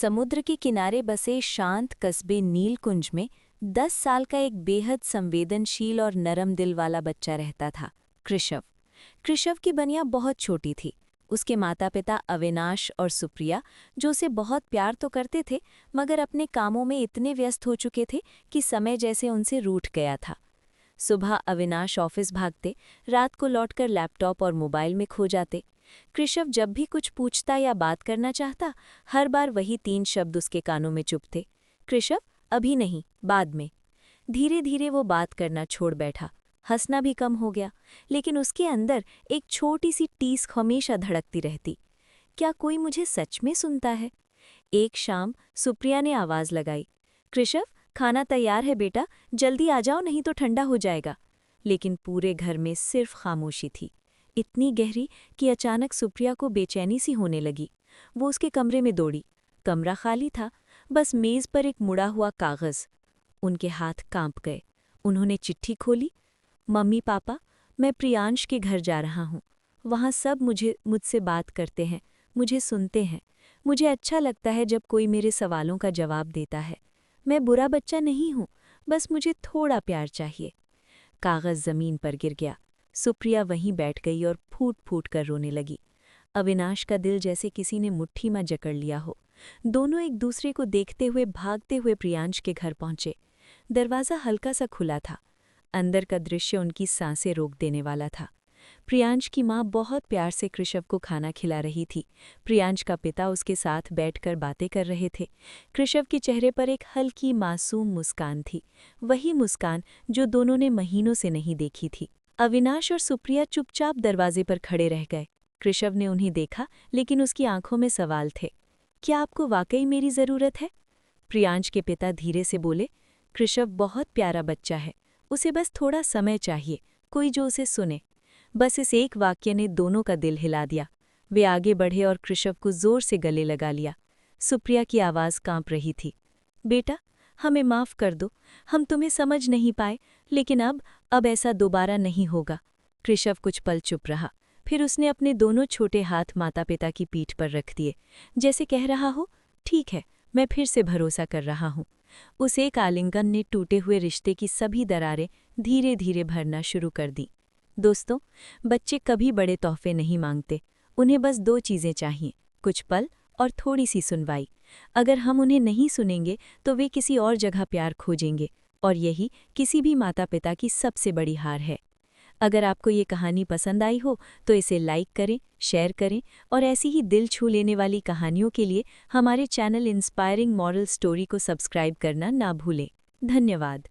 समुद्र के किनारे बसे शांत कस्बे नीलकुंज में 10 साल का एक बेहद संवेदनशील और नरम दिल वाला बच्चा रहता था, कृषव। कृषव की बनिया बहुत छोटी थी। उसके माता पिता अविनाश और सुप्रिया, जो उसे बहुत प्यार तो करते थे, मगर अपने कामों में इतने व्यस्त हो चुके थे कि समय जैसे उनसे रूठ गया था। सुबह अविनाश ऑफिस भागते, रात को लौटकर लैपटॉप और मोबाइल में खो जाते। कृषव जब भी कुछ पूछता या बात करना चाहता, हर बार वही 3 शब्द उसके कानों में चुभते। कृषव, अभी नहीं, बाद में। धीरे धीरे वो बात करना छोड़ बैठा, हंसना भी कम हो गया, लेकिन उसके अंदर एक छोटी सी टीस हमेशा धड़कती रहती। क्या कोई मुझे सच में सुनता है? एक शाम सुप्रिया ने आवाज लगाई, कृषव, खाना तैयार है बेटा, जल्दी आ जाओ नहीं तो ठंडा हो जाएगा। लेकिन पूरे घर में सिर्फ खामोशी थी, इतनी गहरी कि अचानक सुप्रिया को बेचैनी सी होने लगी। वो उसके कमरे में दौड़ी। कमरा खाली था, बस मेज पर एक मुड़ा हुआ कागज। उनके हाथ कांप गए। उन्होंने चिट्ठी खोली। मम्मी पापा, मैं प्रियांश के घर जा रहा हूँ। वहाँ सब मुझसे बात करते हैं, मुझे सुनते हैं। मुझे अच्छा लगता है जब कोई मेरे सवालों का जवाब देता है। मैं बुरा बच्चा नहीं हूँ, बस मुझे थोड़ा प्यार चाहिए। कागज जमीन पर गिर गया। सुप्रिया वहीं बैठ गई और फूट फूट कर रोने लगी। अविनाश का दिल जैसे किसी ने मुट्ठी में जकड़ लिया हो। दोनों एक दूसरे को देखते हुए भागते हुए प्रियांश के घर पहुंचे। दरवाज़ा हल्का सा खुला था। अंदर का दृश्य उनकी सांसें रोक देने वाला था। प्रियांश की माँ बहुत प्यार से कृषव को खाना खिला रही थी। प्रियांश का पिता उसके साथ बैठकर बातें कर रहे थे। कृषव के चेहरे पर एक हल्की मासूम मुस्कान थी, वही मुस्कान जो दोनों ने महीनों से नहीं देखी थी। अविनाश और सुप्रिया चुपचाप दरवाजे पर खड़े रह गए। कृषव ने उन्हें देखा, लेकिन उसकी आंखों में सवाल थे। क्या आपको वाकई मेरी ज़रूरत है? प्रियांश के पिता धीरे से बोले, कृषव बहुत प्यारा बच्चा है, उसे बस थोड़ा समय चाहिए, कोई जो उसे सुने। बस इस एक वाक्य ने दोनों का दिल हिला दिया। वे आगे बढ़े और कृषव को जोर से गले लगा लिया। सुप्रिया की आवाज़ कांप रही थी, बेटा, हमें माफ़ कर दो, हम तुम्हें समझ नहीं पाए, लेकिन अब ऐसा दोबारा नहीं होगा। कृषव कुछ पल चुप रहा, फिर उसने अपने दोनों छोटे हाथ माता पिता की पीठ पर रख दिए, जैसे कह रहा हो, ठीक है, मैं फिर से भरोसा कर रहा हूँ। उस एक आलिंगन ने टूटे हुए रिश्ते की सभी दरारें धीरे धीरे भरना शुरू कर दी। दोस्तों, बच्चे कभी बड़े तोहफे नहीं मांगते, उन्हें बस 2 चीज़ें चाहिए, कुछ पल और थोड़ी सी सुनवाई। अगर हम उन्हें नहीं सुनेंगे तो वे किसी और जगह प्यार खोजेंगे, और यही किसी भी माता पिता की सबसे बड़ी हार है। अगर आपको ये कहानी पसंद आई हो तो इसे लाइक करें, शेयर करें, और ऐसी ही दिल छू लेने वाली कहानियों के लिए हमारे चैनल इंस्पायरिंग मॉरल स्टोरी को सब्सक्राइब करना ना भूलें। धन्यवाद।